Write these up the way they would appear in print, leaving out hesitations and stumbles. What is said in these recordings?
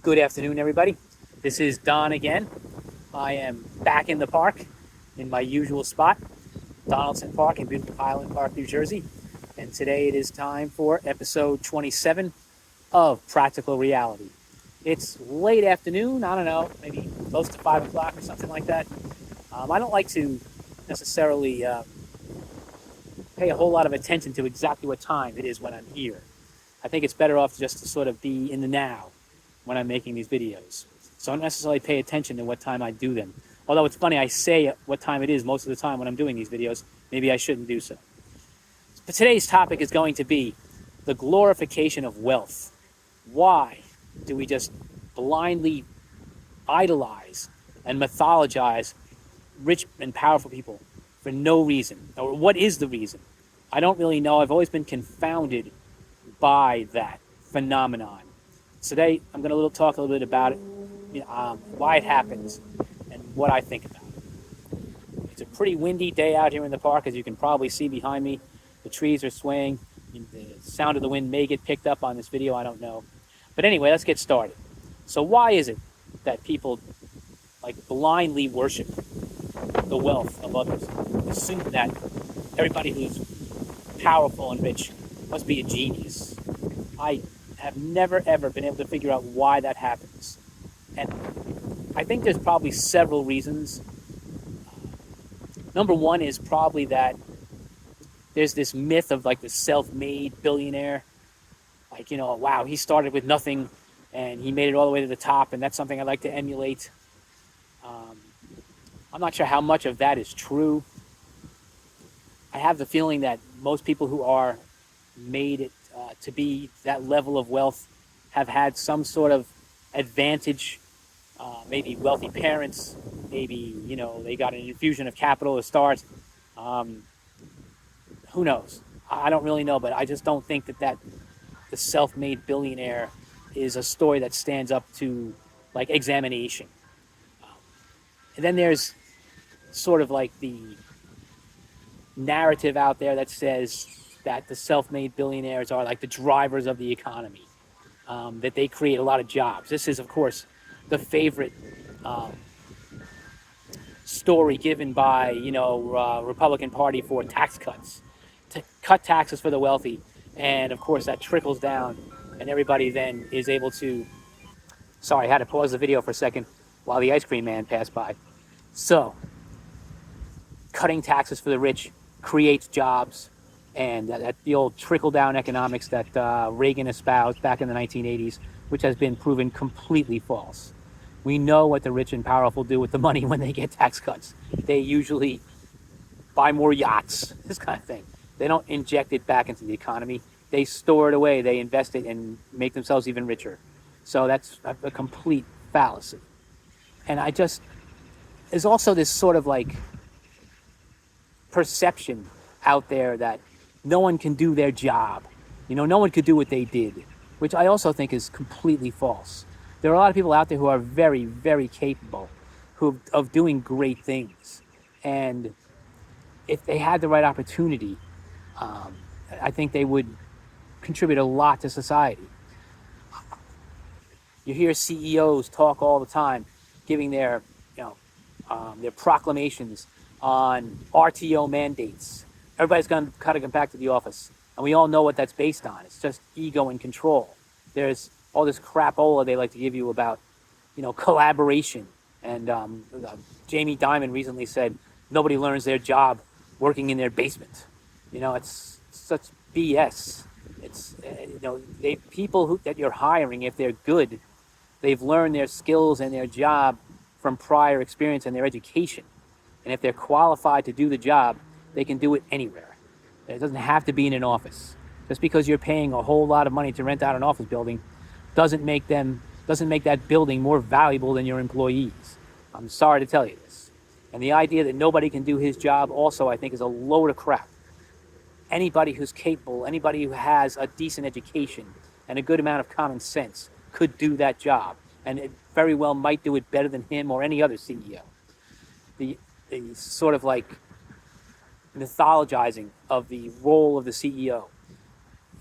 Good afternoon, everybody. This is Don again. I am back in the park in my usual spot, Donaldson Park in beautiful Highland Park, New Jersey. And today it is time for episode 27 of Practical Reality. It's late afternoon, I don't know, maybe close to 5 o'clock or something like that. I don't like to necessarily pay a whole lot of attention to exactly what time it is when I'm here. I think it's better off just to sort of be in the now when I'm making these videos. So I don't necessarily pay attention to what time I do them. Although it's funny, I say what time it is most of the time when I'm doing these videos. Maybe I shouldn't do so. But today's topic is going to be the glorification of wealth. Why do we just blindly idolize and mythologize rich and powerful people for no reason? Or what is the reason? I don't really know. I've always been confounded by that phenomenon. Today, I'm going to talk a little bit about it, why it happens, and what I think about it. It's a pretty windy day out here in the park, as you can probably see behind me. The trees are swaying. The sound of the wind may get picked up on this video, I don't know. But anyway, let's get started. So why is it that people blindly worship the wealth of others? Assume that everybody who's powerful and rich must be a genius. I have never ever been able to figure out why that happens. And I think there's probably several reasons. Number one is probably that there's this myth of the self-made billionaire. Wow, he started with nothing and he made it all the way to the top, and that's something I'd like to emulate. I'm not sure how much of that is true. I have the feeling that most people who are made it to be that level of wealth have had some sort of advantage, maybe wealthy parents, maybe, they got an infusion of capital to start. Who knows? I don't really know, but I just don't think that the self-made billionaire is a story that stands up to examination. And then there's sort of the narrative out there that says that the self-made billionaires are the drivers of the economy, that they create a lot of jobs. This is, of course, the favorite story given by, Republican Party for tax cuts, to cut taxes for the wealthy. And, of course, that trickles down, and everybody then is able to... Sorry, I had to pause the video for a second while the ice cream man passed by. So, cutting taxes for the rich creates jobs, and that the old trickle-down economics that Reagan espoused back in the 1980s, which has been proven completely false. We know what the rich and powerful do with the money when they get tax cuts. They usually buy more yachts, this kind of thing. They don't inject it back into the economy. They store it away, they invest it, and make themselves even richer. So that's a complete fallacy. And there's also this sort of perception out there that no one can do their job. No one could do what they did, which I also think is completely false. There are a lot of people out there who are very, very capable of doing great things. And if they had the right opportunity, I think they would contribute a lot to society. You hear CEOs talk all the time, giving their proclamations on RTO mandates. Everybody's going to come back to the office. And we all know what that's based on. It's just ego and control. There's all this crapola they like to give you about, collaboration. And Jamie Dimon recently said, nobody learns their job working in their basement. It's such BS. It's, people that you're hiring, if they're good, they've learned their skills and their job from prior experience and their education. And if they're qualified to do the job, they can do it anywhere. It doesn't have to be in an office. Just because you're paying a whole lot of money to rent out an office building doesn't make that building more valuable than your employees. I'm sorry to tell you this. And the idea that nobody can do his job also, I think, is a load of crap. Anybody who's capable, anybody who has a decent education and a good amount of common sense could do that job. And it very well might do it better than him or any other CEO. The sort of mythologizing of the role of the CEO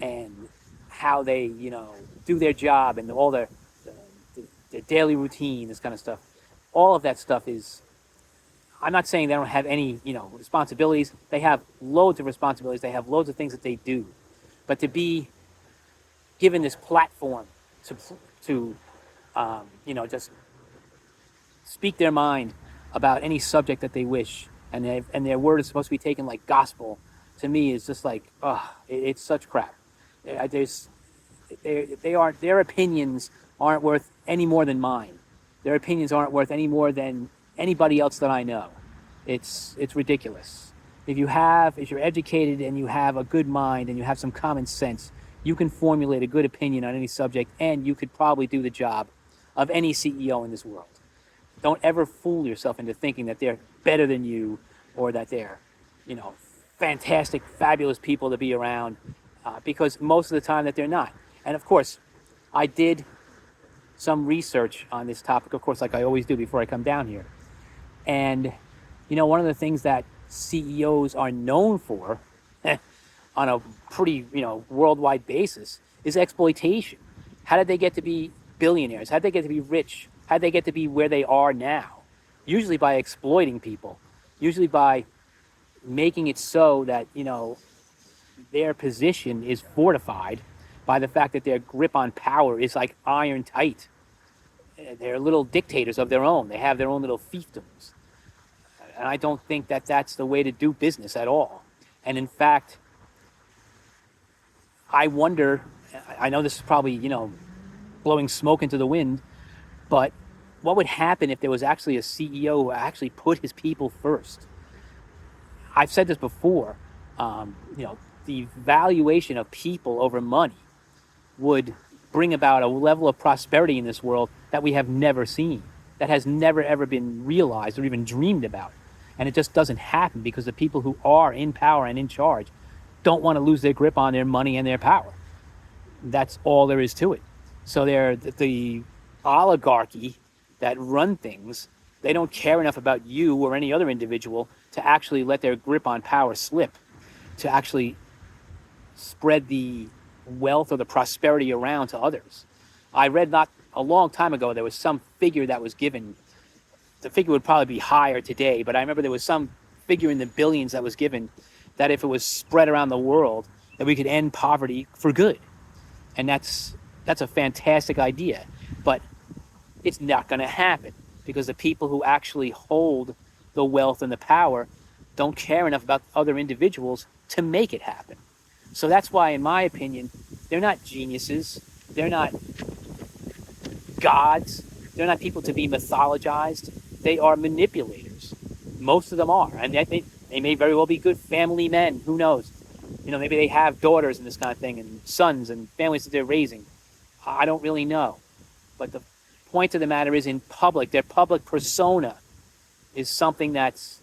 and how they, do their job and all the daily routine, this kind of stuff. All of that stuff is, I'm not saying they don't have any, responsibilities. They have loads of responsibilities. They have loads of things that they do. But to be given this platform to, just speak their mind about any subject that they wish, and their word is supposed to be taken like gospel, to me is just like, it's such crap. Their opinions aren't worth any more than mine. Their opinions aren't worth any more than anybody else that I know. It's ridiculous. If you're educated and you have a good mind and you have some common sense, you can formulate a good opinion on any subject, and you could probably do the job of any CEO in this world. Don't ever fool yourself into thinking that they're better than you, or that they're, fantastic, fabulous people to be around, because most of the time that they're not. And of course, I did some research on this topic, of course, like I always do before I come down here. And, one of the things that CEOs are known for on a pretty, worldwide basis is exploitation. How did they get to be billionaires? How did they get to be rich? How did they get to be where they are now? Usually by exploiting people, usually by making it so that, their position is fortified by the fact that their grip on power is like iron tight. They're little dictators of their own. They have their own little fiefdoms. And I don't think that that's the way to do business at all. And in fact, I wonder, I know this is probably, blowing smoke into the wind, but what would happen if there was actually a CEO who actually put his people first? I've said this before, the valuation of people over money would bring about a level of prosperity in this world that we have never seen, that has never ever been realized or even dreamed about. And it just doesn't happen because the people who are in power and in charge don't want to lose their grip on their money and their power. That's all there is to it. So they're the oligarchy that run things. They don't care enough about you or any other individual to actually let their grip on power slip, to actually spread the wealth or the prosperity around to others. I read not a long time ago, there was some figure that was given. The figure would probably be higher today, but I remember there was some figure in the billions that was given, that if it was spread around the world, that we could end poverty for good. And that's a fantastic idea, but it's not going to happen because the people who actually hold the wealth and the power don't care enough about other individuals to make it happen. So that's why, in my opinion, they're not geniuses. They're not gods. They're not people to be mythologized. They are manipulators. Most of them are. And they may very well be good family men. Who knows? Maybe they have daughters and this kind of thing, and sons and families that they're raising. I don't really know. But the point of the matter is, in public, their public persona is something that's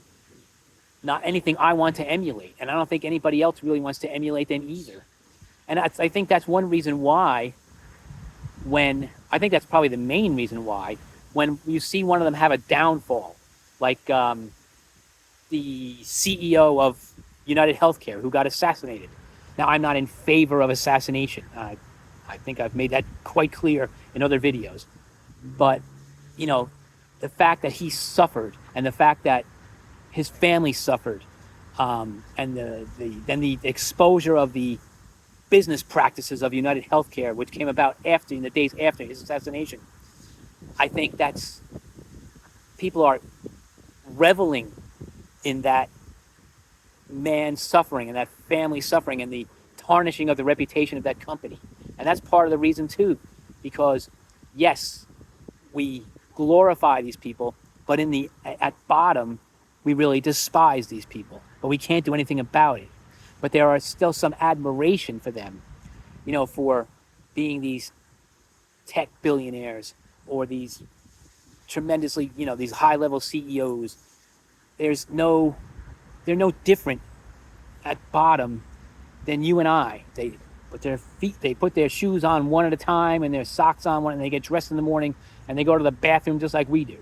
not anything I want to emulate. And I don't think anybody else really wants to emulate them either. And I think that's one reason why, I think that's probably the main reason why, when you see one of them have a downfall, like the CEO of United Healthcare who got assassinated. Now, I'm not in favor of assassination. I think I've made that quite clear in other videos. But, the fact that he suffered, and the fact that his family suffered, and then the exposure of the business practices of United Healthcare, which came about in the days after his assassination, I think people are reveling in that man's suffering and that family suffering and the tarnishing of the reputation of that company. And that's part of the reason too, because yes, we glorify these people, but at bottom, we really despise these people, but we can't do anything about it. But there are still some admiration for them, for being these tech billionaires or these tremendously, these high-level CEOs. They're no different at bottom than you and I. They put their shoes on one at a time and their socks on one, and they get dressed in the morning and they go to the bathroom just like we do.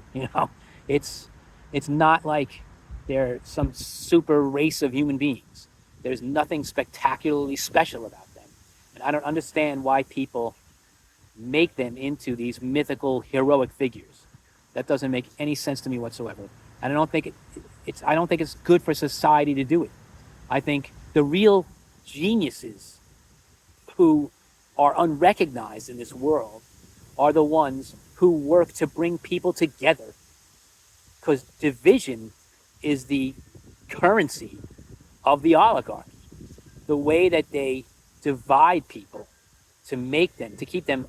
It's not like they're some super race of human beings. There's nothing spectacularly special about them. And I don't understand why people make them into these mythical, heroic figures. That doesn't make any sense to me whatsoever. And I don't think it's good for society to do it. I think the real geniuses who are unrecognized in this world are the ones who work to bring people together. Because division is the currency of the oligarchy. The way that they divide people to keep them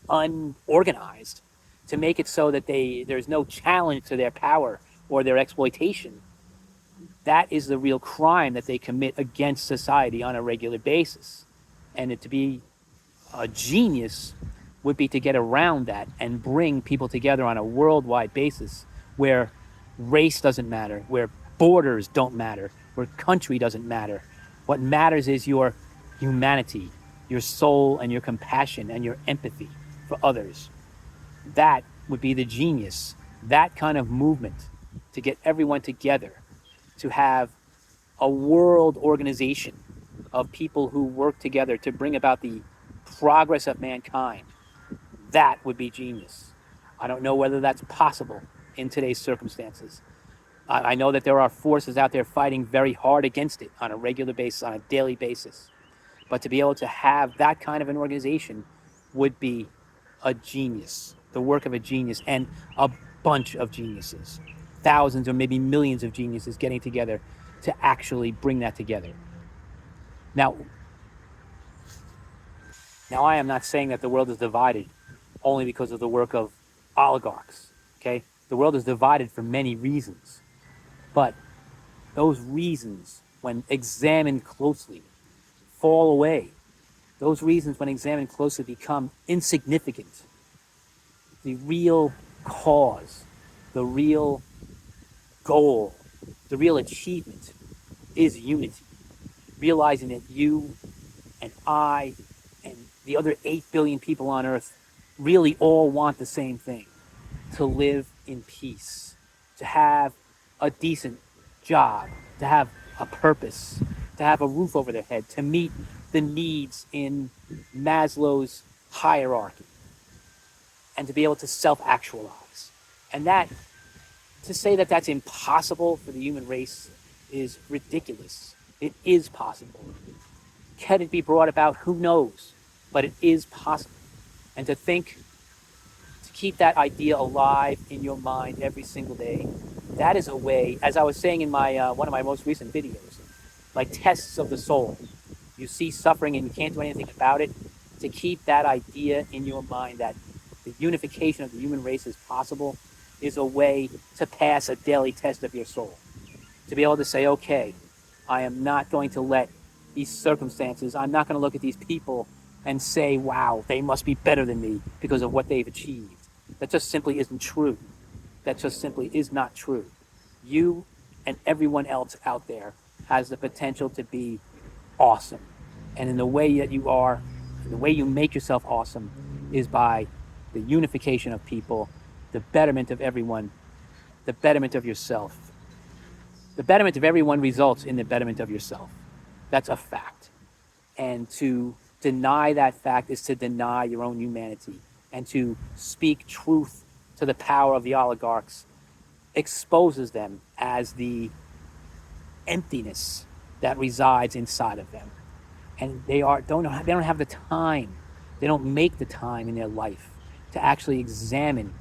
unorganized, to make it so that there's no challenge to their power or their exploitation. That is the real crime that they commit against society on a regular basis. And to be a genius would be to get around that and bring people together on a worldwide basis where race doesn't matter, where borders don't matter, where country doesn't matter. What matters is your humanity, your soul, and your compassion and your empathy for others. That would be the genius, that kind of movement to get everyone together, to have a world organization of people who work together to bring about the progress of mankind. That would be genius. I don't know whether that's possible in today's circumstances. I know that there are forces out there fighting very hard against it on a regular basis, on a daily basis. But to be able to have that kind of an organization would be a genius, the work of a genius, and a bunch of geniuses, thousands or maybe millions of geniuses getting together to actually bring that together. Now I am not saying that the world is divided only because of the work of oligarchs, okay? The world is divided for many reasons. But those reasons, when examined closely, fall away. Those reasons, when examined closely, become insignificant. The real cause, the real goal, the real achievement is unity. Realizing that you and I and the other 8 billion people on earth really all want the same thing: to live in peace, to have a decent job, to have a purpose, to have a roof over their head, to meet the needs in Maslow's hierarchy, and to be able to self-actualize. And that, to say that that's impossible for the human race is ridiculous. It is possible. Can it be brought about? Who knows? But it is possible. And to keep that idea alive in your mind every single day, that is a way, as I was saying in my one of my most recent videos, like tests of the soul. You see suffering and you can't do anything about it. To keep that idea in your mind that the unification of the human race is possible is a way to pass a daily test of your soul. To be able to say, okay, I am not going to let these circumstances, I'm not going to look at these people and say, wow, they must be better than me because of what they've achieved. That just simply isn't true. That just simply is not true. You and everyone else out there has the potential to be awesome. And in the way that you are, the way you make yourself awesome is by the unification of people, the betterment of everyone, the betterment of yourself. The betterment of everyone results in the betterment of yourself. That's a fact. And to deny that fact is to deny your own humanity. And to speak truth to the power of the oligarchs exposes them as the emptiness that resides inside of them. And they don't have the time. They don't make the time in their life to actually examine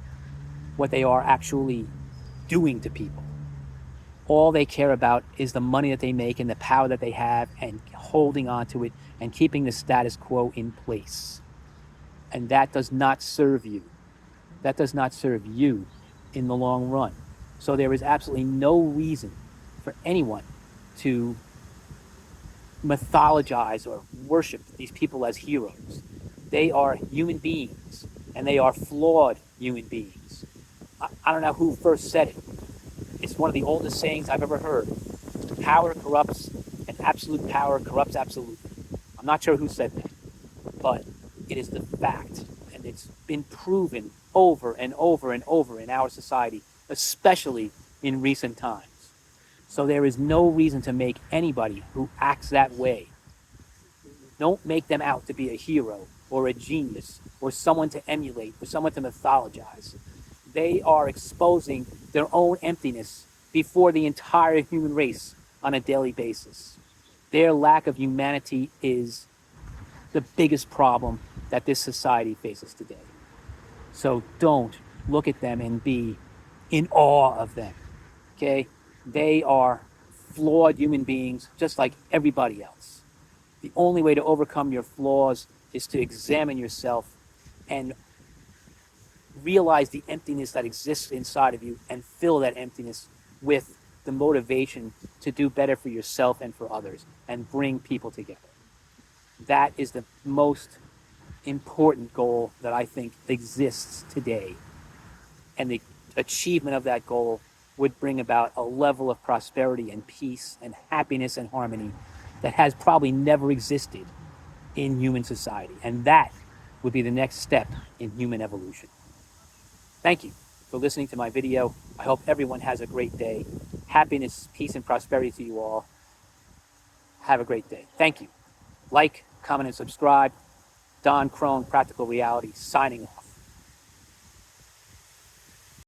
what they are actually doing to people. All they care about is the money that they make and the power that they have, and holding on to it and keeping the status quo in place. And that does not serve you. That does not serve you in the long run. So there is absolutely no reason for anyone to mythologize or worship these people as heroes. They are human beings, and they are flawed human beings. I don't know who first said it. It's one of the oldest sayings I've ever heard. Power corrupts, and absolute power corrupts absolutely. I'm not sure who said that, but it is the fact, and it's been proven over and over and over in our society, especially in recent times. So there is no reason to make anybody who acts that way, don't make them out to be a hero or a genius or someone to emulate or someone to mythologize. They are exposing their own emptiness before the entire human race on a daily basis. Their lack of humanity is the biggest problem that this society faces today. So don't look at them and be in awe of them. Okay? They are flawed human beings just like everybody else. The only way to overcome your flaws is to examine yourself and realize the emptiness that exists inside of you and fill that emptiness with the motivation to do better for yourself and for others and bring people together. That is the most important goal that I think exists today. And the achievement of that goal would bring about a level of prosperity and peace and happiness and harmony that has probably never existed in human society. And that would be the next step in human evolution. Thank you for listening to my video. I hope everyone has a great day. Happiness, peace, and prosperity to you all. Have a great day. Thank you. Like, comment, and subscribe. Don Crone, Practical Reality, signing off.